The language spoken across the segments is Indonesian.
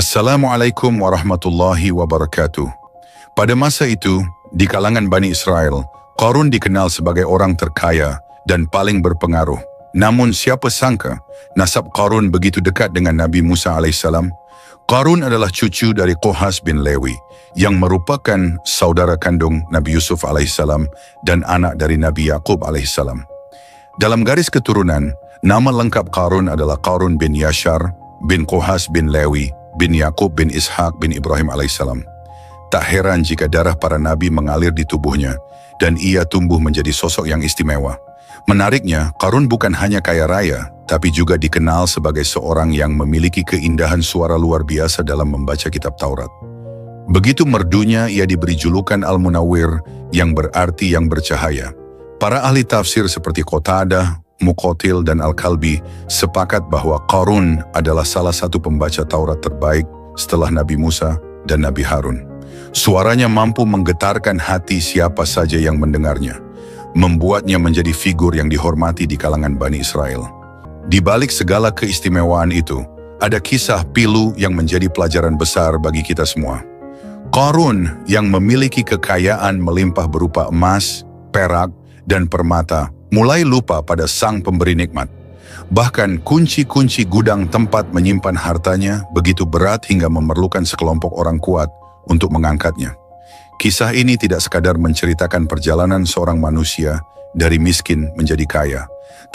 Assalamualaikum warahmatullahi wabarakatuh. Pada masa itu, di kalangan Bani Israel, Qarun dikenal sebagai orang terkaya dan paling berpengaruh. Namun siapa sangka, nasab Qarun begitu dekat dengan Nabi Musa alaihissalam. Qarun adalah cucu dari Qohas bin Lewi, yang merupakan saudara kandung Nabi Yusuf alaihissalam dan anak dari Nabi Yaqub alaihissalam. Dalam garis keturunan, nama lengkap Qarun adalah Qarun bin Yashar, bin Qohas bin Lewi, bin Yaqub bin Ishaq bin Ibrahim alaihissalam. Tak heran jika darah para nabi mengalir di tubuhnya dan ia tumbuh menjadi sosok yang istimewa. Menariknya, Qarun bukan hanya kaya raya, tapi juga dikenal sebagai seorang yang memiliki keindahan suara luar biasa dalam membaca kitab Taurat. Begitu merdunya ia diberi julukan Al-Munawwir, yang berarti yang bercahaya. Para ahli tafsir seperti Qatadah, Muqatil dan Al-Kalbi sepakat bahwa Qarun adalah salah satu pembaca Taurat terbaik setelah Nabi Musa dan Nabi Harun. Suaranya mampu menggetarkan hati siapa saja yang mendengarnya, membuatnya menjadi figur yang dihormati di kalangan Bani Israel. Di balik segala keistimewaan itu, ada kisah pilu yang menjadi pelajaran besar bagi kita semua. Qarun yang memiliki kekayaan melimpah berupa emas, perak, dan permata, mulai lupa pada sang pemberi nikmat. Bahkan kunci-kunci gudang tempat menyimpan hartanya begitu berat hingga memerlukan sekelompok orang kuat untuk mengangkatnya. Kisah ini tidak sekadar menceritakan perjalanan seorang manusia dari miskin menjadi kaya,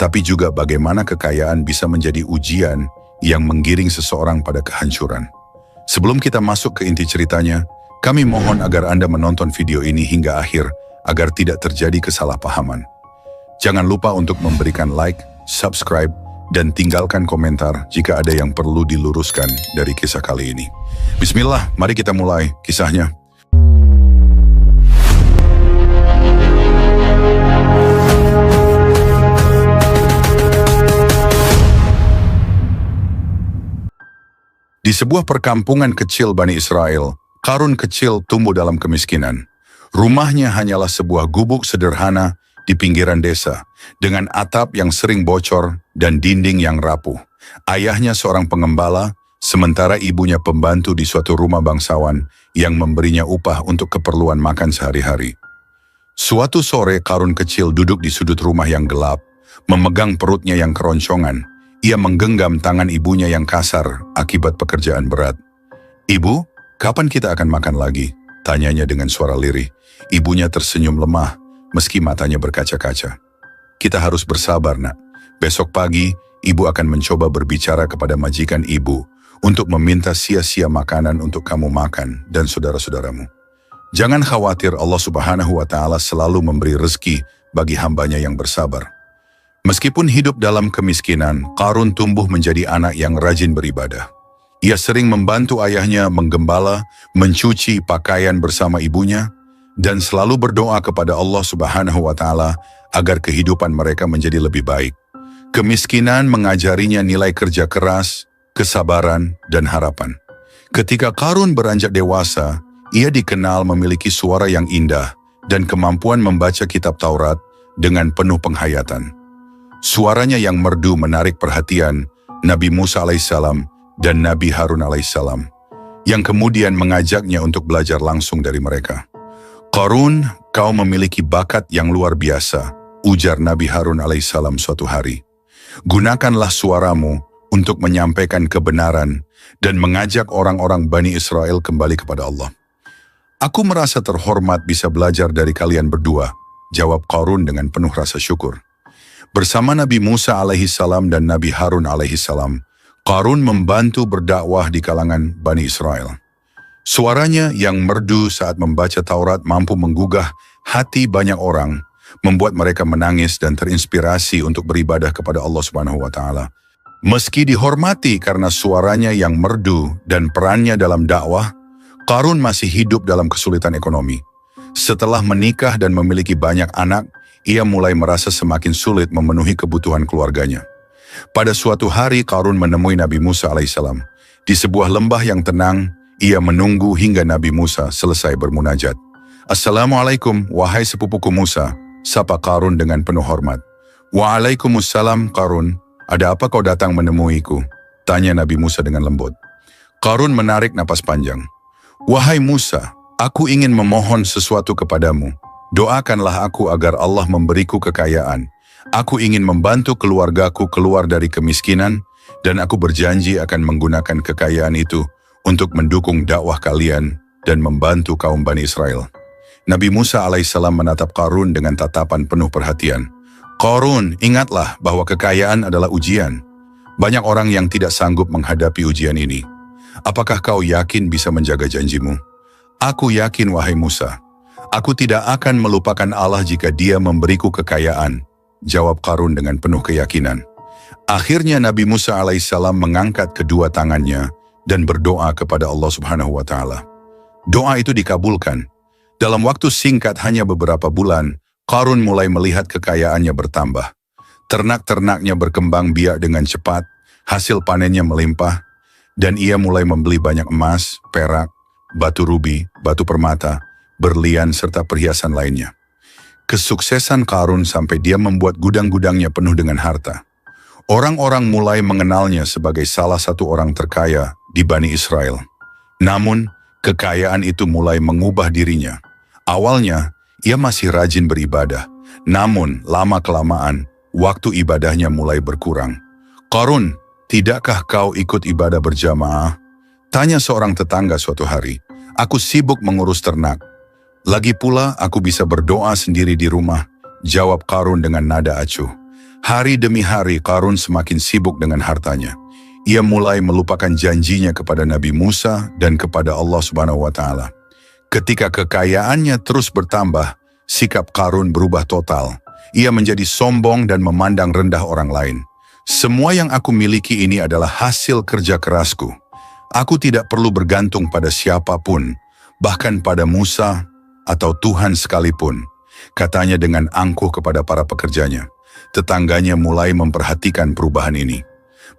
tapi juga bagaimana kekayaan bisa menjadi ujian yang menggiring seseorang pada kehancuran. Sebelum kita masuk ke inti ceritanya, kami mohon agar Anda menonton video ini hingga akhir agar tidak terjadi kesalahpahaman. Jangan lupa untuk memberikan like, subscribe, dan tinggalkan komentar jika ada yang perlu diluruskan dari kisah kali ini. Bismillah, mari kita mulai kisahnya. Di sebuah perkampungan kecil Bani Israel, Qarun kecil tumbuh dalam kemiskinan. Rumahnya hanyalah sebuah gubuk sederhana di pinggiran desa, dengan atap yang sering bocor dan dinding yang rapuh. Ayahnya seorang pengembala, sementara ibunya pembantu di suatu rumah bangsawan yang memberinya upah untuk keperluan makan sehari-hari. Suatu sore Qarun kecil duduk di sudut rumah yang gelap, memegang perutnya yang keroncongan. Ia menggenggam tangan ibunya yang kasar akibat pekerjaan berat. "Ibu, kapan kita akan makan lagi?" tanyanya dengan suara lirih. Ibunya tersenyum lemah, meski matanya berkaca-kaca. "Kita harus bersabar, nak. Besok pagi, ibu akan mencoba berbicara kepada majikan ibu untuk meminta sia-sia makanan untuk kamu makan dan saudara-saudaramu. Jangan khawatir, Allah Subhanahu wa Ta'ala selalu memberi rezeki bagi hambanya yang bersabar." Meskipun hidup dalam kemiskinan, Qarun tumbuh menjadi anak yang rajin beribadah. Ia sering membantu ayahnya menggembala, mencuci pakaian bersama ibunya, dan selalu berdoa kepada Allah Subhanahu wa Ta'ala agar kehidupan mereka menjadi lebih baik. Kemiskinan mengajarinya nilai kerja keras, kesabaran, dan harapan. Ketika Qarun beranjak dewasa, ia dikenal memiliki suara yang indah dan kemampuan membaca kitab Taurat dengan penuh penghayatan. Suaranya yang merdu menarik perhatian Nabi Musa alaihissalam dan Nabi Harun alaihissalam, yang kemudian mengajaknya untuk belajar langsung dari mereka. "Qarun, kau memiliki bakat yang luar biasa," ujar Nabi Harun alaihissalam suatu hari. "Gunakanlah suaramu untuk menyampaikan kebenaran dan mengajak orang-orang Bani Israel kembali kepada Allah." "Aku merasa terhormat bisa belajar dari kalian berdua," jawab Qarun dengan penuh rasa syukur. Bersama Nabi Musa alaihissalam dan Nabi Harun alaihissalam, Qarun membantu berdakwah di kalangan Bani Israel. Suaranya yang merdu saat membaca Taurat mampu menggugah hati banyak orang, membuat mereka menangis dan terinspirasi untuk beribadah kepada Allah Subhanahu wa Ta'ala. Meski dihormati karena suaranya yang merdu dan perannya dalam dakwah, Qarun masih hidup dalam kesulitan ekonomi. Setelah menikah dan memiliki banyak anak, ia mulai merasa semakin sulit memenuhi kebutuhan keluarganya. Pada suatu hari Qarun menemui Nabi Musa alaihissalam. Di sebuah lembah yang tenang, ia menunggu hingga Nabi Musa selesai bermunajat. "Assalamualaikum, wahai sepupuku Musa," sapa Qarun dengan penuh hormat. "Waalaikumsalam Qarun, ada apa kau datang menemuiku?" tanya Nabi Musa dengan lembut. Qarun menarik napas panjang. Wahai Musa, aku ingin memohon sesuatu kepadamu. Doakanlah aku agar Allah memberiku kekayaan. Aku ingin membantu keluargaku keluar dari kemiskinan, dan aku berjanji akan menggunakan kekayaan itu untuk mendukung dakwah kalian dan membantu kaum Bani Israel. Nabi Musa alaihissalam menatap Qarun dengan tatapan penuh perhatian. Qarun, ingatlah bahwa kekayaan adalah ujian. Banyak orang yang tidak sanggup menghadapi ujian ini. Apakah kau yakin bisa menjaga janjimu? Aku yakin, wahai Musa. Aku tidak akan melupakan Allah jika Dia memberiku kekayaan, jawab Qarun dengan penuh keyakinan. Akhirnya Nabi Musa alaihissalam mengangkat kedua tangannya dan berdoa kepada Allah Subhanahu wa Ta'ala. Doa itu dikabulkan. Dalam waktu singkat hanya beberapa bulan, Qarun mulai melihat kekayaannya bertambah. Ternak-ternaknya berkembang biak dengan cepat, hasil panennya melimpah, dan ia mulai membeli banyak emas, perak, batu rubi, batu permata, berlian serta perhiasan lainnya. Kesuksesan Qarun sampai dia membuat gudang-gudangnya penuh dengan harta. Orang-orang mulai mengenalnya sebagai salah satu orang terkaya di Bani Israel. Namun, kekayaan itu mulai mengubah dirinya. Awalnya, ia masih rajin beribadah. Namun, lama-kelamaan, waktu ibadahnya mulai berkurang. Qarun, tidakkah kau ikut ibadah berjamaah? Tanya seorang tetangga suatu hari. Aku sibuk mengurus ternak. Lagi pula aku bisa berdoa sendiri di rumah, jawab Qarun dengan nada acuh. Hari demi hari Qarun semakin sibuk dengan hartanya. Ia mulai melupakan janjinya kepada Nabi Musa dan kepada Allah Subhanahu wa Ta'ala. Ketika kekayaannya terus bertambah, sikap Qarun berubah total. Ia menjadi sombong dan memandang rendah orang lain. Semua yang aku miliki ini adalah hasil kerja kerasku. Aku tidak perlu bergantung pada siapapun, bahkan pada Musa atau Tuhan sekalipun, katanya dengan angkuh kepada para pekerjanya. Tetangganya mulai memperhatikan perubahan ini.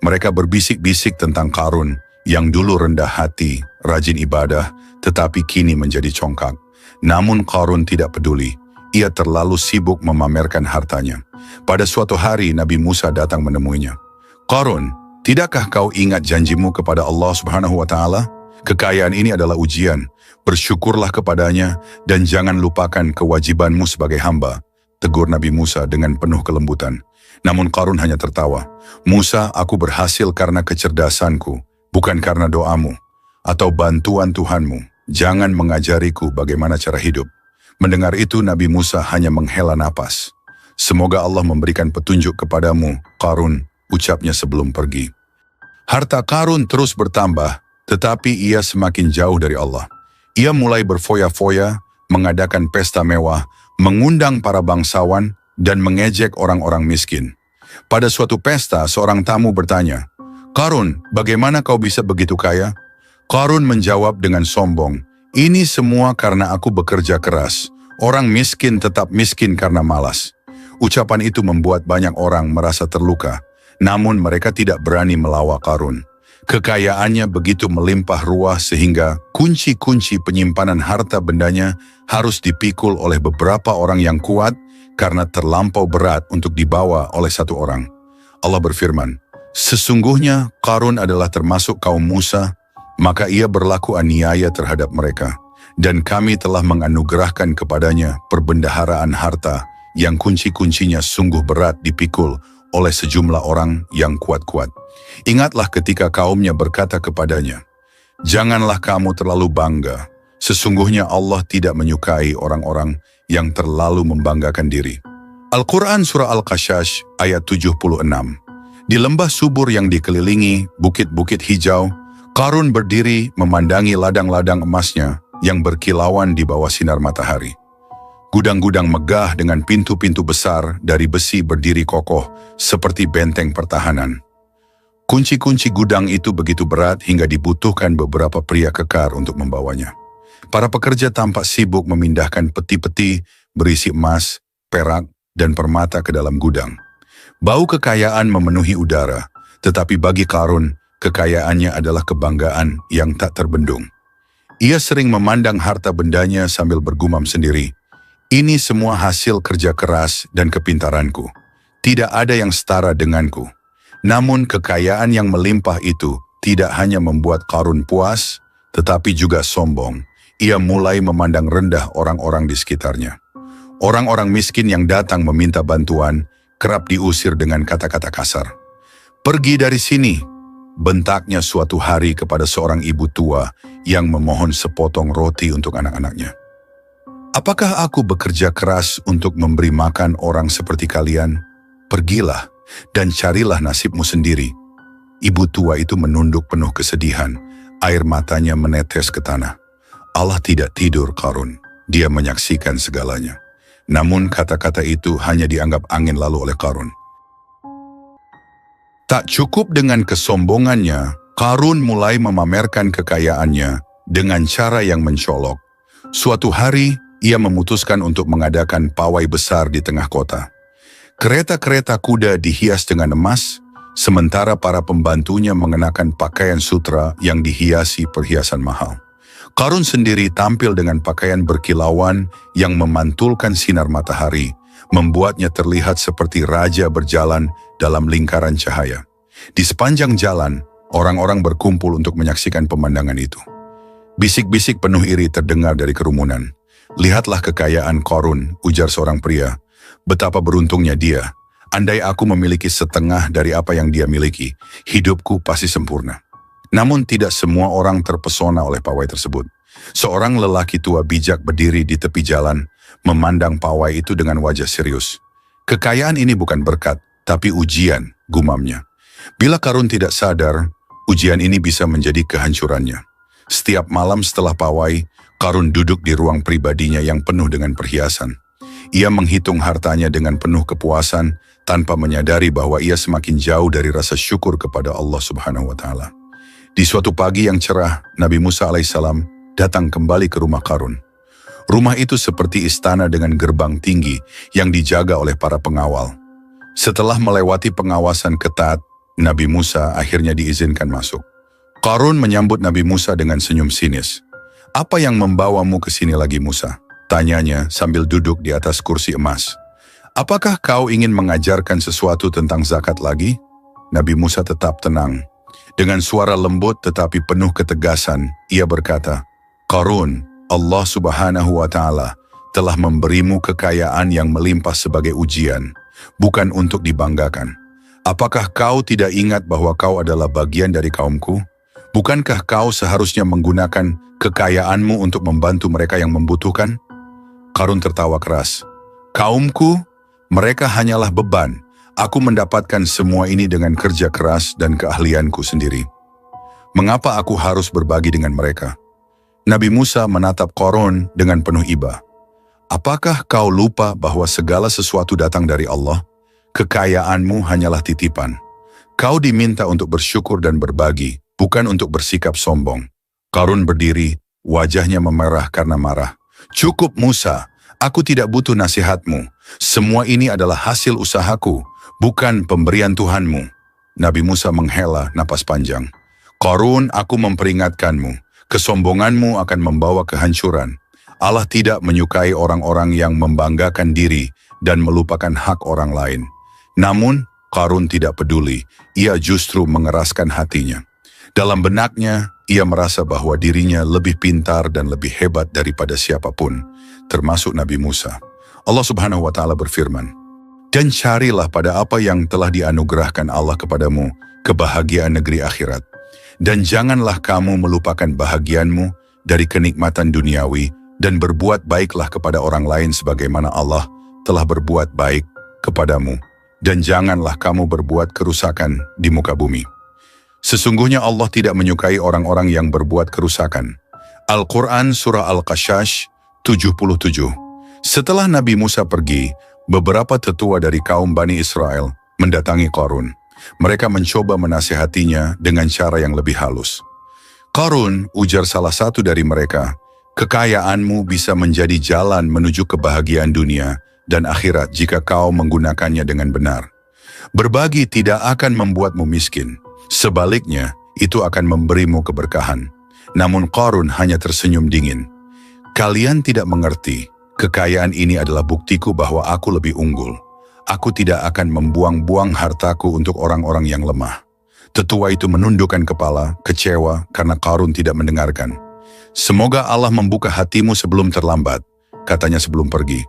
Mereka berbisik-bisik tentang Qarun yang dulu rendah hati, rajin ibadah, tetapi kini menjadi congkak. Namun Qarun tidak peduli. Ia terlalu sibuk memamerkan hartanya. Pada suatu hari Nabi Musa datang menemuinya. Qarun, tidakkah kau ingat janjimu kepada Allah Subhanahu wa Ta'ala? Kekayaan ini adalah ujian. Bersyukurlah kepadanya dan jangan lupakan kewajibanmu sebagai hamba, tegur Nabi Musa dengan penuh kelembutan. Namun Qarun hanya tertawa. Musa, aku berhasil karena kecerdasanku, bukan karena doamu atau bantuan Tuhanmu. Jangan mengajariku bagaimana cara hidup. Mendengar itu Nabi Musa hanya menghela napas. Semoga Allah memberikan petunjuk kepadamu, Qarun, ucapnya sebelum pergi. Harta Qarun terus bertambah, tetapi ia semakin jauh dari Allah. Ia mulai berfoya-foya, mengadakan pesta mewah, mengundang para bangsawan, dan mengejek orang-orang miskin. Pada suatu pesta, seorang tamu bertanya, Qarun, bagaimana kau bisa begitu kaya? Qarun menjawab dengan sombong, ini semua karena aku bekerja keras. Orang miskin tetap miskin karena malas. Ucapan itu membuat banyak orang merasa terluka, namun mereka tidak berani melawan Qarun. Kekayaannya begitu melimpah ruah sehingga kunci-kunci penyimpanan harta bendanya harus dipikul oleh beberapa orang yang kuat karena terlampau berat untuk dibawa oleh satu orang. Allah berfirman, sesungguhnya Qarun adalah termasuk kaum Musa, maka ia berlaku aniaya terhadap mereka, dan kami telah menganugerahkan kepadanya perbendaharaan harta yang kunci-kuncinya sungguh berat dipikul oleh sejumlah orang yang kuat-kuat. Ingatlah ketika kaumnya berkata kepadanya, janganlah kamu terlalu bangga, sesungguhnya Allah tidak menyukai orang-orang yang terlalu membanggakan diri. Al-Quran Surah Al-Qasas ayat 76. Di lembah subur yang dikelilingi bukit-bukit hijau, Qarun berdiri memandangi ladang-ladang emasnya yang berkilauan di bawah sinar matahari. Gudang-gudang megah dengan pintu-pintu besar dari besi berdiri kokoh seperti benteng pertahanan. Kunci-kunci gudang itu begitu berat hingga dibutuhkan beberapa pria kekar untuk membawanya. Para pekerja tampak sibuk memindahkan peti-peti berisi emas, perak, dan permata ke dalam gudang. Bau kekayaan memenuhi udara, tetapi bagi Qarun, kekayaannya adalah kebanggaan yang tak terbendung. Ia sering memandang harta bendanya sambil bergumam sendiri. Ini semua hasil kerja keras dan kepintaranku. Tidak ada yang setara denganku. Namun kekayaan yang melimpah itu tidak hanya membuat Qarun puas, tetapi juga sombong. Ia mulai memandang rendah orang-orang di sekitarnya. Orang-orang miskin yang datang meminta bantuan kerap diusir dengan kata-kata kasar. "Pergi dari sini," bentaknya suatu hari kepada seorang ibu tua yang memohon sepotong roti untuk anak-anaknya. "Apakah aku bekerja keras untuk memberi makan orang seperti kalian? Pergilah dan carilah nasibmu sendiri." Ibu tua itu menunduk penuh kesedihan, air matanya menetes ke tanah. Allah tidak tidur Qarun, dia menyaksikan segalanya. Namun kata-kata itu hanya dianggap angin lalu oleh Qarun. Tak cukup dengan kesombongannya, Qarun mulai memamerkan kekayaannya dengan cara yang mencolok. Suatu hari, ia memutuskan untuk mengadakan pawai besar di tengah kota. Kereta-kereta kuda dihias dengan emas, sementara para pembantunya mengenakan pakaian sutra yang dihiasi perhiasan mahal. Qarun sendiri tampil dengan pakaian berkilauan yang memantulkan sinar matahari, membuatnya terlihat seperti raja berjalan dalam lingkaran cahaya. Di sepanjang jalan, orang-orang berkumpul untuk menyaksikan pemandangan itu. Bisik-bisik penuh iri terdengar dari kerumunan. "Lihatlah kekayaan Qarun," ujar seorang pria. "Betapa beruntungnya dia. Andai aku memiliki setengah dari apa yang dia miliki, hidupku pasti sempurna." Namun tidak semua orang terpesona oleh pawai tersebut. Seorang lelaki tua bijak berdiri di tepi jalan, memandang pawai itu dengan wajah serius. "Kekayaan ini bukan berkat, tapi ujian," gumamnya. Bila Qarun tidak sadar, ujian ini bisa menjadi kehancurannya. Setiap malam setelah pawai, Qarun duduk di ruang pribadinya yang penuh dengan perhiasan. Ia menghitung hartanya dengan penuh kepuasan, tanpa menyadari bahwa ia semakin jauh dari rasa syukur kepada Allah Subhanahu wa Ta'ala. Di suatu pagi yang cerah, Nabi Musa alaihissalam datang kembali ke rumah Qarun. Rumah itu seperti istana dengan gerbang tinggi yang dijaga oleh para pengawal. Setelah melewati pengawasan ketat, Nabi Musa akhirnya diizinkan masuk. Qarun menyambut Nabi Musa dengan senyum sinis. "Apa yang membawamu ke sini lagi, Musa?" tanyanya sambil duduk di atas kursi emas. "Apakah kau ingin mengajarkan sesuatu tentang zakat lagi?" Nabi Musa tetap tenang. Dengan suara lembut tetapi penuh ketegasan, ia berkata, "Qarun, Allah Subhanahu wa Ta'ala telah memberimu kekayaan yang melimpah sebagai ujian, bukan untuk dibanggakan. Apakah kau tidak ingat bahwa kau adalah bagian dari kaumku? Bukankah kau seharusnya menggunakan kekayaanmu untuk membantu mereka yang membutuhkan?" Qarun tertawa keras. "Kaumku? Mereka hanyalah beban. Aku mendapatkan semua ini dengan kerja keras dan keahlianku sendiri. Mengapa aku harus berbagi dengan mereka?" Nabi Musa menatap Qarun dengan penuh iba. "Apakah kau lupa bahwa segala sesuatu datang dari Allah? Kekayaanmu hanyalah titipan. Kau diminta untuk bersyukur dan berbagi, bukan untuk bersikap sombong." Qarun berdiri, wajahnya memerah karena marah. "Cukup Musa, aku tidak butuh nasihatmu. Semua ini adalah hasil usahaku, bukan pemberian Tuhanmu." Nabi Musa menghela napas panjang. "Qarun, aku memperingatkanmu, kesombonganmu akan membawa kehancuran. Allah tidak menyukai orang-orang yang membanggakan diri dan melupakan hak orang lain." Namun, Qarun tidak peduli, ia justru mengeraskan hatinya. Dalam benaknya, ia merasa bahwa dirinya lebih pintar dan lebih hebat daripada siapapun, termasuk Nabi Musa. Allah Subhanahu wa Ta'ala berfirman, "Dan carilah pada apa yang telah dianugerahkan Allah kepadamu, kebahagiaan negeri akhirat. Dan janganlah kamu melupakan bahagianmu dari kenikmatan duniawi, dan berbuat baiklah kepada orang lain sebagaimana Allah telah berbuat baik kepadamu. Dan janganlah kamu berbuat kerusakan di muka bumi." Sesungguhnya Allah tidak menyukai orang-orang yang berbuat kerusakan. Al-Quran Surah Al-Qashash 77. Setelah Nabi Musa pergi, beberapa tetua dari kaum Bani Israel mendatangi Qarun. Mereka mencoba menasihatinya dengan cara yang lebih halus. "Qarun," ujar salah satu dari mereka, "kekayaanmu bisa menjadi jalan menuju kebahagiaan dunia dan akhirat jika kau menggunakannya dengan benar. Berbagi tidak akan membuatmu miskin. Sebaliknya, itu akan memberimu keberkahan." Namun Qarun hanya tersenyum dingin. "Kalian tidak mengerti. Kekayaan ini adalah buktiku bahwa aku lebih unggul. Aku tidak akan membuang-buang hartaku untuk orang-orang yang lemah. Tetua itu menundukkan kepala, kecewa karena Qarun tidak mendengarkan. "Semoga Allah membuka hatimu sebelum terlambat," katanya sebelum pergi.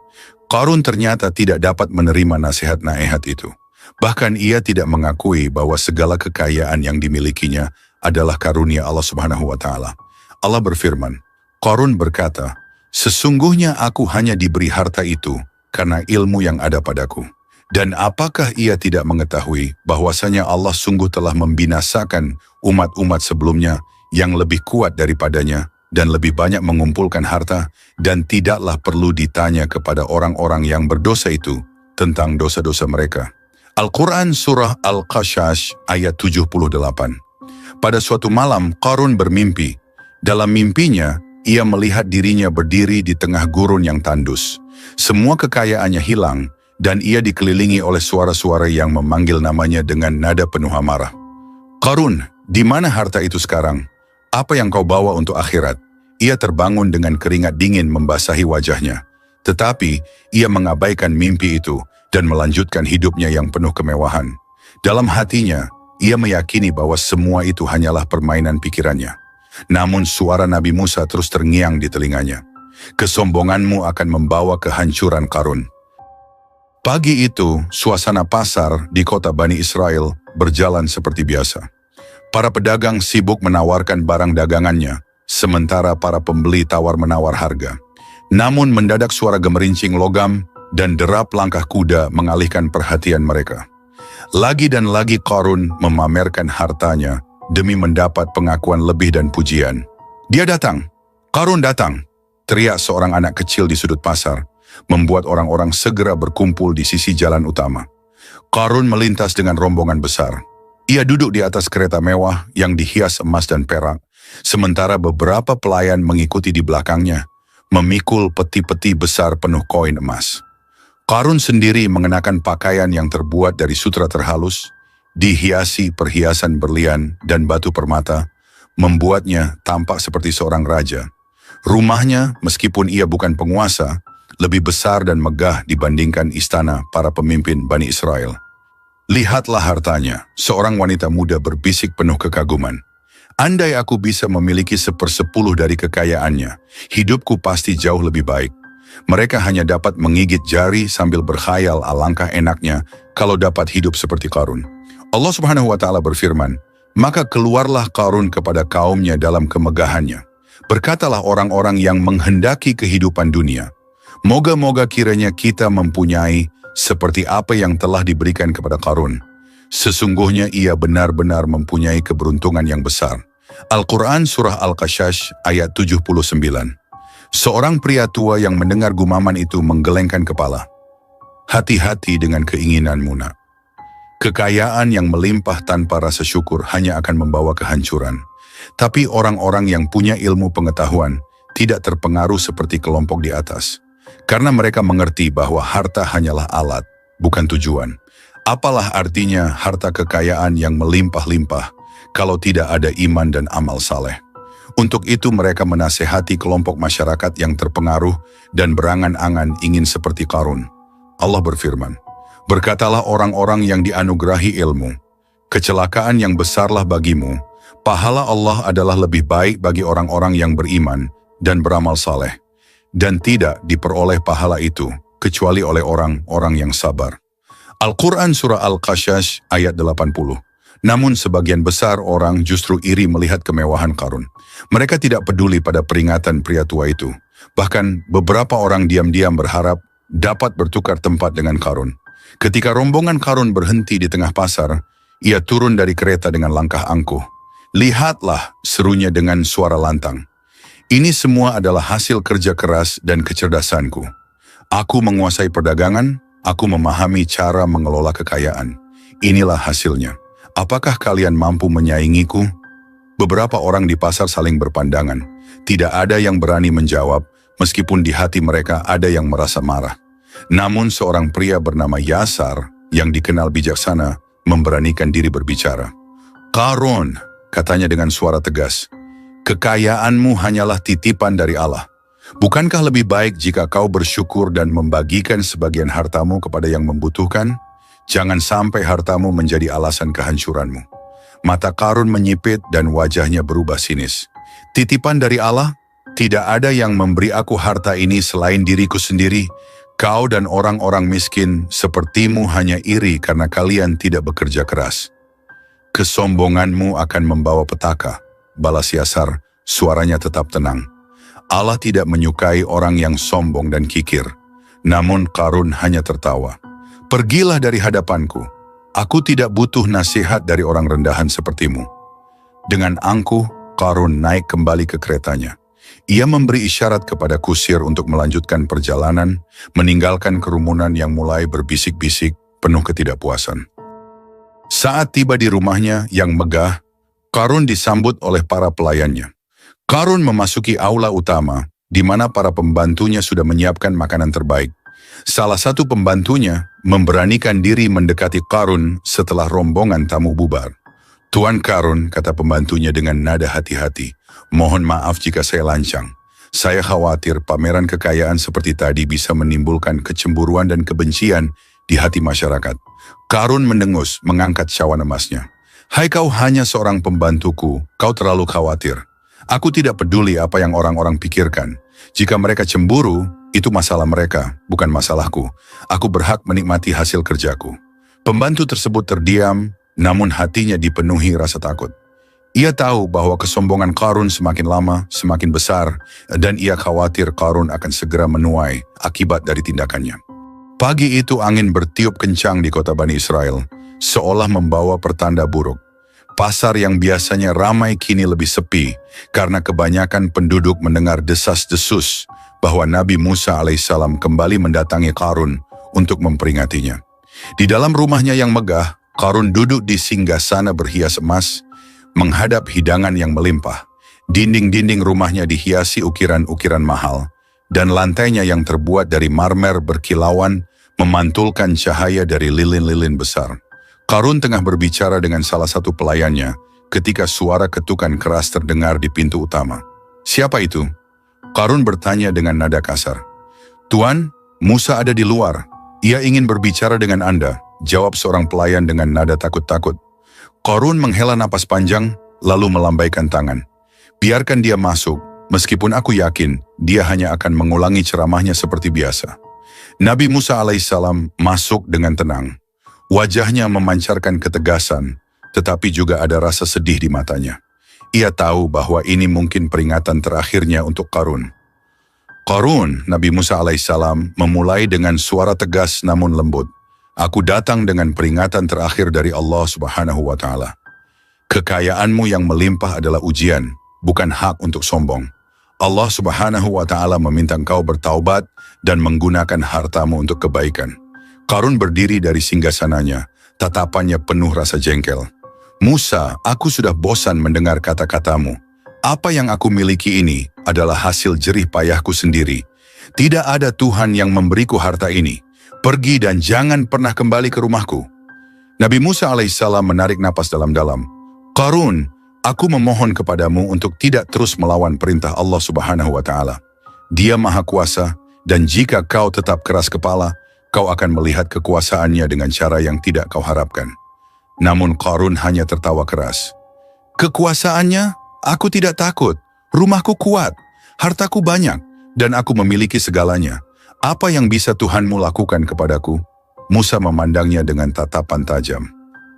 Qarun ternyata tidak dapat menerima nasihat-nasihat itu. Bahkan ia tidak mengakui bahwa segala kekayaan yang dimilikinya adalah karunia Allah Subhanahu wa Ta'ala. Allah berfirman, Qarun berkata, "Sesungguhnya aku hanya diberi harta itu karena ilmu yang ada padaku." Dan apakah ia tidak mengetahui bahwasanya Allah sungguh telah membinasakan umat-umat sebelumnya yang lebih kuat daripadanya dan lebih banyak mengumpulkan harta, dan tidaklah perlu ditanya kepada orang-orang yang berdosa itu tentang dosa-dosa mereka. Al-Quran Surah Al-Qasas ayat 78. Pada suatu malam Qarun bermimpi. Dalam mimpinya, ia melihat dirinya berdiri di tengah gurun yang tandus. Semua kekayaannya hilang, dan ia dikelilingi oleh suara-suara yang memanggil namanya dengan nada penuh amarah. "Qarun, di mana harta itu sekarang? Apa yang kau bawa untuk akhirat?" Ia terbangun dengan keringat dingin membasahi wajahnya. Tetapi, ia mengabaikan mimpi itu dan melanjutkan hidupnya yang penuh kemewahan. Dalam hatinya, ia meyakini bahwa semua itu hanyalah permainan pikirannya. Namun suara Nabi Musa terus terngiang di telinganya. "Kesombonganmu akan membawa kehancuran Qarun." Pagi itu, suasana pasar di kota Bani Israel berjalan seperti biasa. Para pedagang sibuk menawarkan barang dagangannya, sementara para pembeli tawar-menawar harga. Namun mendadak suara gemerincing logam dan derap langkah kuda mengalihkan perhatian mereka. Lagi dan lagi Qarun memamerkan hartanya demi mendapat pengakuan lebih dan pujian. "Dia datang! Qarun datang!" teriak seorang anak kecil di sudut pasar, membuat orang-orang segera berkumpul di sisi jalan utama. Qarun melintas dengan rombongan besar. Ia duduk di atas kereta mewah yang dihias emas dan perak, sementara beberapa pelayan mengikuti di belakangnya, memikul peti-peti besar penuh koin emas. Qarun sendiri mengenakan pakaian yang terbuat dari sutra terhalus, dihiasi perhiasan berlian dan batu permata, membuatnya tampak seperti seorang raja. Rumahnya, meskipun ia bukan penguasa, lebih besar dan megah dibandingkan istana para pemimpin Bani Israel. "Lihatlah hartanya," seorang wanita muda berbisik penuh kekaguman. "Andai aku bisa memiliki 1/10 dari kekayaannya, hidupku pasti jauh lebih baik." Mereka hanya dapat menggigit jari sambil berkhayal alangkah enaknya kalau dapat hidup seperti Qarun. Allah Subhanahu wa Ta'ala berfirman, "Maka keluarlah Qarun kepada kaumnya dalam kemegahannya. Berkatalah orang-orang yang menghendaki kehidupan dunia, moga-moga kiranya kita mempunyai seperti apa yang telah diberikan kepada Qarun. Sesungguhnya ia benar-benar mempunyai keberuntungan yang besar." Al-Quran Surah Al-Qasas ayat 79. Seorang pria tua yang mendengar gumaman itu menggelengkan kepala. "Hati-hati dengan keinginanmu, nak. Kekayaan yang melimpah tanpa rasa syukur hanya akan membawa kehancuran. Tapi orang-orang yang punya ilmu pengetahuan tidak terpengaruh seperti kelompok di atas. Karena mereka mengerti bahwa harta hanyalah alat, bukan tujuan. Apalah artinya harta kekayaan yang melimpah-limpah kalau tidak ada iman dan amal saleh? Untuk itu mereka menasehati kelompok masyarakat yang terpengaruh dan berangan-angan ingin seperti Qarun. Allah berfirman, "Berkatalah orang-orang yang dianugerahi ilmu, kecelakaan yang besarlah bagimu. Pahala Allah adalah lebih baik bagi orang-orang yang beriman dan beramal saleh. Dan tidak diperoleh pahala itu kecuali oleh orang-orang yang sabar." Al-Quran Surah Al-Qasas ayat 80. Namun sebagian besar orang justru iri melihat kemewahan Qarun. Mereka tidak peduli pada peringatan pria tua itu. Bahkan beberapa orang diam-diam berharap dapat bertukar tempat dengan Qarun. Ketika rombongan Qarun berhenti di tengah pasar, ia turun dari kereta dengan langkah angkuh. "Lihatlah," serunya dengan suara lantang. "Ini semua adalah hasil kerja keras dan kecerdasanku. Aku menguasai perdagangan, aku memahami cara mengelola kekayaan. Inilah hasilnya. Apakah kalian mampu menyaingiku?" Beberapa orang di pasar saling berpandangan. Tidak ada yang berani menjawab, meskipun di hati mereka ada yang merasa marah. Namun seorang pria bernama Yasar, yang dikenal bijaksana, memberanikan diri berbicara. "Qarun," katanya dengan suara tegas, "kekayaanmu hanyalah titipan dari Allah. Bukankah lebih baik jika kau bersyukur dan membagikan sebagian hartamu kepada yang membutuhkan? Jangan sampai hartamu menjadi alasan kehancuranmu." Mata Qarun menyipit dan wajahnya berubah sinis. Titipan dari Allah, tidak ada yang memberi aku harta ini selain diriku sendiri. Kau dan orang-orang miskin sepertimu hanya iri karena kalian tidak bekerja keras. Kesombonganmu akan membawa petaka, balas Yasar, suaranya tetap tenang. Allah tidak menyukai orang yang sombong dan kikir. Namun Qarun hanya tertawa. Pergilah dari hadapanku. Aku tidak butuh nasihat dari orang rendahan sepertimu. Dengan angkuh, Qarun naik kembali ke keretanya. Ia memberi isyarat kepada kusir untuk melanjutkan perjalanan, meninggalkan kerumunan yang mulai berbisik-bisik penuh ketidakpuasan. Saat tiba di rumahnya yang megah, Qarun disambut oleh para pelayannya. Qarun memasuki aula utama, di mana para pembantunya sudah menyiapkan makanan terbaik. Salah satu pembantunya memberanikan diri mendekati Qarun setelah rombongan tamu bubar. "Tuan Qarun," kata pembantunya dengan nada hati-hati, "mohon maaf jika saya lancang. Saya khawatir pameran kekayaan seperti tadi bisa menimbulkan kecemburuan dan kebencian di hati masyarakat." Qarun mendengus, mengangkat cawan emasnya. "Hai kau hanya seorang pembantuku, kau terlalu khawatir. Aku tidak peduli apa yang orang-orang pikirkan. Jika mereka cemburu, itu masalah mereka, bukan masalahku. Aku berhak menikmati hasil kerjaku." Pembantu tersebut terdiam, namun hatinya dipenuhi rasa takut. Ia tahu bahwa kesombongan Qarun semakin lama, semakin besar, dan ia khawatir Qarun akan segera menuai akibat dari tindakannya. Pagi itu angin bertiup kencang di kota Bani Israel, seolah membawa pertanda buruk. Pasar yang biasanya ramai kini lebih sepi, karena kebanyakan penduduk mendengar desas-desus bahwa Nabi Musa alaihissalam kembali mendatangi Qarun untuk memperingatinya. Di dalam rumahnya yang megah, Qarun duduk di singgasana berhias emas, menghadap hidangan yang melimpah. Dinding-dinding rumahnya dihiasi ukiran-ukiran mahal, dan lantainya yang terbuat dari marmer berkilauan memantulkan cahaya dari lilin-lilin besar. Qarun tengah berbicara dengan salah satu pelayannya ketika suara ketukan keras terdengar di pintu utama. "Siapa itu?" Qarun bertanya dengan nada kasar. "Tuan, Musa ada di luar. Ia ingin berbicara dengan Anda," jawab seorang pelayan dengan nada takut-takut. Qarun menghela napas panjang, lalu melambaikan tangan. "Biarkan dia masuk, meskipun aku yakin dia hanya akan mengulangi ceramahnya seperti biasa." Nabi Musa alaihissalam masuk dengan tenang. Wajahnya memancarkan ketegasan, tetapi juga ada rasa sedih di matanya. Ia tahu bahwa ini mungkin peringatan terakhirnya untuk Qarun. "Qarun," Nabi Musa alaihissalam memulai dengan suara tegas namun lembut. "Aku datang dengan peringatan terakhir dari Allah Subhanahu wa Ta'ala. Kekayaanmu yang melimpah adalah ujian, bukan hak untuk sombong. Allah Subhanahu wa Ta'ala meminta engkau bertaubat dan menggunakan hartamu untuk kebaikan." Qarun berdiri dari singgasananya, tatapannya penuh rasa jengkel. "Musa, aku sudah bosan mendengar kata-katamu. Apa yang aku miliki ini adalah hasil jerih payahku sendiri. Tidak ada Tuhan yang memberiku harta ini. Pergi dan jangan pernah kembali ke rumahku." Nabi Musa alaihissalam menarik napas dalam-dalam. "Qarun, aku memohon kepadamu untuk tidak terus melawan perintah Allah Subhanahu wa Ta'ala. Dia Maha Kuasa, dan jika kau tetap keras kepala, kau akan melihat kekuasaannya dengan cara yang tidak kau harapkan." Namun Qarun hanya tertawa keras. "Kekuasaannya? Aku tidak takut. Rumahku kuat, hartaku banyak, dan aku memiliki segalanya. Apa yang bisa Tuhanmu lakukan kepadaku?" Musa memandangnya dengan tatapan tajam.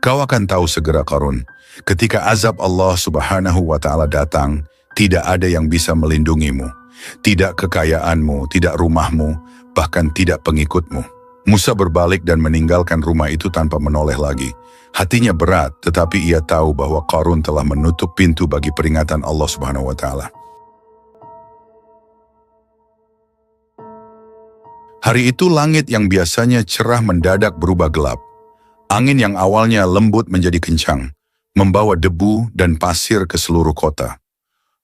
"Kau akan tahu segera, Qarun. Ketika azab Allah Subhanahu wa Ta'ala datang, tidak ada yang bisa melindungimu. Tidak kekayaanmu, tidak rumahmu, bahkan tidak pengikutmu." Musa berbalik dan meninggalkan rumah itu tanpa menoleh lagi. Hatinya berat, tetapi ia tahu bahwa Qarun telah menutup pintu bagi peringatan Allah Subhanahu wa Ta'ala. Hari itu langit yang biasanya cerah mendadak berubah gelap. Angin yang awalnya lembut menjadi kencang, membawa debu dan pasir ke seluruh kota.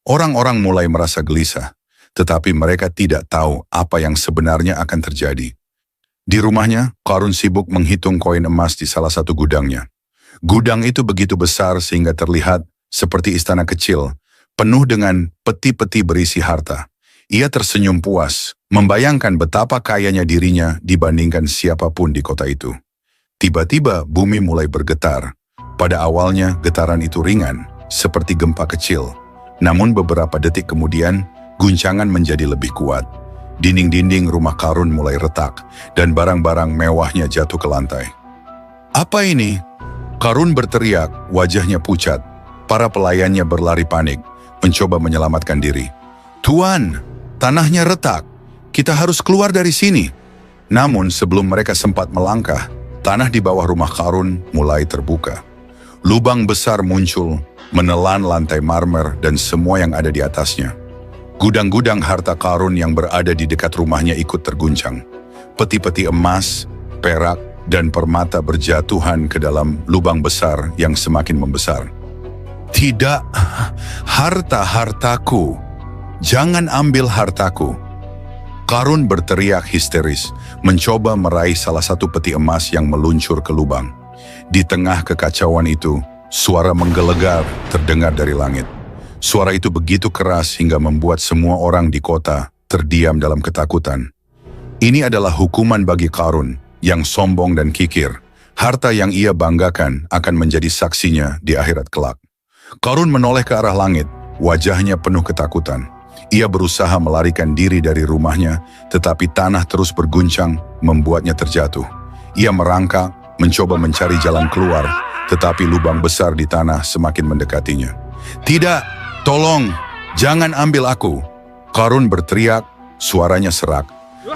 Orang-orang mulai merasa gelisah, tetapi mereka tidak tahu apa yang sebenarnya akan terjadi. Di rumahnya, Qarun sibuk menghitung koin emas di salah satu gudangnya. Gudang itu begitu besar sehingga terlihat seperti istana kecil, penuh dengan peti-peti berisi harta. Ia tersenyum puas, membayangkan betapa kayanya dirinya dibandingkan siapapun di kota itu. Tiba-tiba bumi mulai bergetar. Pada awalnya getaran itu ringan, seperti gempa kecil. Namun beberapa detik kemudian, guncangan menjadi lebih kuat. Dinding-dinding rumah Qarun mulai retak, dan barang-barang mewahnya jatuh ke lantai. "Apa ini?" Qarun berteriak, wajahnya pucat. Para pelayannya berlari panik, mencoba menyelamatkan diri. "Tuan, tanahnya retak. Kita harus keluar dari sini." Namun sebelum mereka sempat melangkah, tanah di bawah rumah Qarun mulai terbuka. Lubang besar muncul, menelan lantai marmer dan semua yang ada di atasnya. Gudang-gudang harta Qarun yang berada di dekat rumahnya ikut terguncang. Peti-peti emas, perak, dan permata berjatuhan ke dalam lubang besar yang semakin membesar. "Tidak, harta-hartaku! Jangan ambil hartaku!" Qarun berteriak histeris, mencoba meraih salah satu peti emas yang meluncur ke lubang. Di tengah kekacauan itu, suara menggelegar terdengar dari langit. Suara itu begitu keras hingga membuat semua orang di kota terdiam dalam ketakutan. Ini adalah hukuman bagi Qarun yang sombong dan kikir. Harta yang ia banggakan akan menjadi saksinya di akhirat kelak. Qarun menoleh ke arah langit, wajahnya penuh ketakutan. Ia berusaha melarikan diri dari rumahnya, tetapi tanah terus berguncang, membuatnya terjatuh. Ia merangkak, mencoba mencari jalan keluar, tetapi lubang besar di tanah semakin mendekatinya. "Tidak! Tolong, jangan ambil aku!" Qarun berteriak, suaranya serak.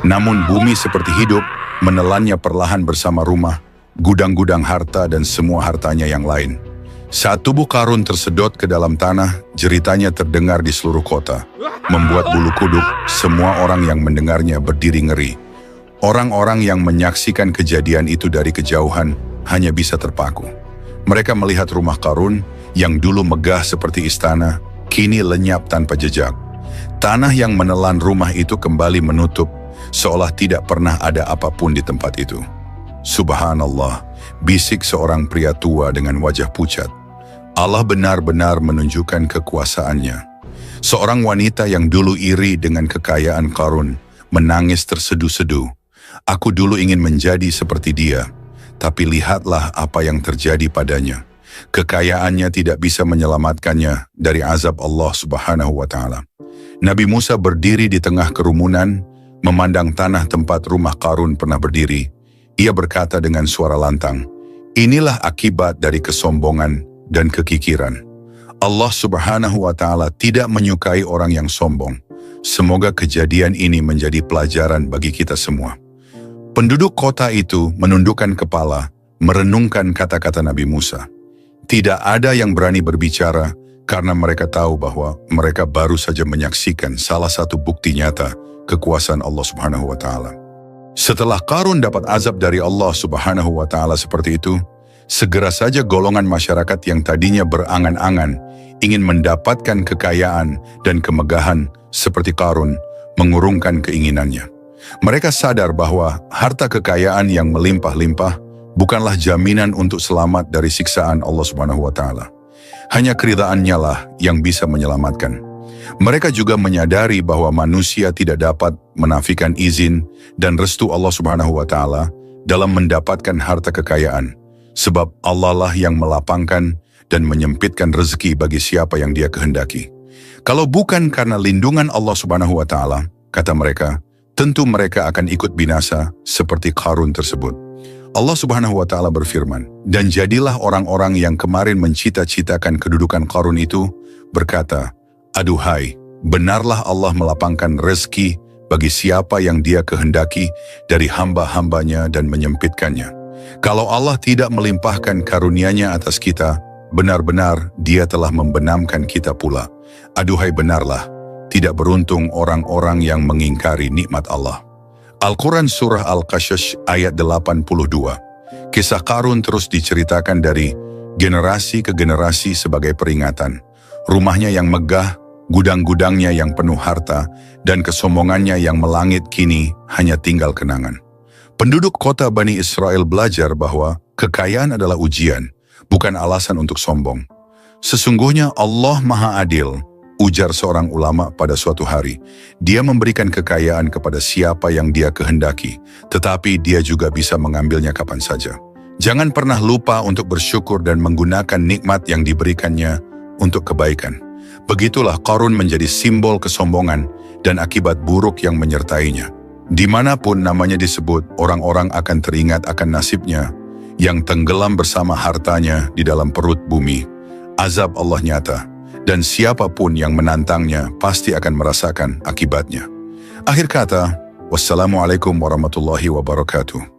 Namun bumi seperti hidup, menelannya perlahan bersama rumah, gudang-gudang harta dan semua hartanya yang lain. Saat tubuh Qarun tersedot ke dalam tanah, jeritanya terdengar di seluruh kota. Membuat bulu kuduk, semua orang yang mendengarnya berdiri ngeri. Orang-orang yang menyaksikan kejadian itu dari kejauhan hanya bisa terpaku. Mereka melihat rumah Qarun yang dulu megah seperti istana, kini lenyap tanpa jejak. Tanah yang menelan rumah itu kembali menutup, seolah tidak pernah ada apapun di tempat itu. "Subhanallah," bisik seorang pria tua dengan wajah pucat. "Allah benar-benar menunjukkan kekuasaannya." Seorang wanita yang dulu iri dengan kekayaan Qarun menangis terseduh-seduh. "Aku dulu ingin menjadi seperti dia, tapi lihatlah apa yang terjadi padanya. Kekayaannya tidak bisa menyelamatkannya dari azab Allah Subhanahu wa Ta'ala." Nabi Musa berdiri di tengah kerumunan, memandang tanah tempat rumah Qarun pernah berdiri. Ia berkata dengan suara lantang, "Inilah akibat dari kesombongan dan kekikiran. Allah Subhanahu wa Ta'ala tidak menyukai orang yang sombong. Semoga kejadian ini menjadi pelajaran bagi kita semua." Penduduk kota itu menundukkan kepala, merenungkan kata-kata Nabi Musa. Tidak ada yang berani berbicara karena mereka tahu bahwa mereka baru saja menyaksikan salah satu bukti nyata kekuasaan Allah Subhanahu wa Ta'ala. Setelah Qarun dapat azab dari Allah Subhanahu wa Ta'ala seperti itu, segera saja golongan masyarakat yang tadinya berangan-angan ingin mendapatkan kekayaan dan kemegahan seperti Qarun mengurungkan keinginannya. Mereka sadar bahwa harta kekayaan yang melimpah-limpah bukanlah jaminan untuk selamat dari siksaan Allah Subhanahu wa Ta'ala. Hanya keridhaannya lah yang bisa menyelamatkan. Mereka juga menyadari bahwa manusia tidak dapat menafikan izin dan restu Allah Subhanahu wa Ta'ala dalam mendapatkan harta kekayaan, sebab Allah lah yang melapangkan dan menyempitkan rezeki bagi siapa yang Dia kehendaki. Kalau bukan karena lindungan Allah Subhanahu wa Ta'ala, kata mereka, tentu mereka akan ikut binasa seperti Qarun tersebut. Allah Subhanahu wa Ta'ala berfirman, "Dan jadilah orang-orang yang kemarin mencita-citakan kedudukan Qarun itu berkata, aduhai, benarlah Allah melapangkan rezeki bagi siapa yang Dia kehendaki dari hamba-hambanya dan menyempitkannya. Kalau Allah tidak melimpahkan karunia-Nya atas kita, benar-benar Dia telah membenamkan kita pula. Aduhai, benarlah, tidak beruntung orang-orang yang mengingkari nikmat Allah." Al-Quran Surah Al-Qasas ayat 82. Kisah Qarun terus diceritakan dari generasi ke generasi sebagai peringatan. Rumahnya yang megah, gudang-gudangnya yang penuh harta, dan kesombongannya yang melangit kini hanya tinggal kenangan. Penduduk kota Bani Israel belajar bahwa kekayaan adalah ujian, bukan alasan untuk sombong. Sesungguhnya Allah Maha Adil, ujar seorang ulama pada suatu hari. Dia memberikan kekayaan kepada siapa yang Dia kehendaki, tetapi Dia juga bisa mengambilnya kapan saja. Jangan pernah lupa untuk bersyukur dan menggunakan nikmat yang diberikannya untuk kebaikan. Begitulah Qarun menjadi simbol kesombongan dan akibat buruk yang menyertainya. Dimanapun namanya disebut, orang-orang akan teringat akan nasibnya yang tenggelam bersama hartanya di dalam perut bumi. Azab Allah nyata, dan siapapun yang menantangnya pasti akan merasakan akibatnya. Akhir kata, wassalamualaikum warahmatullahi wabarakatuh.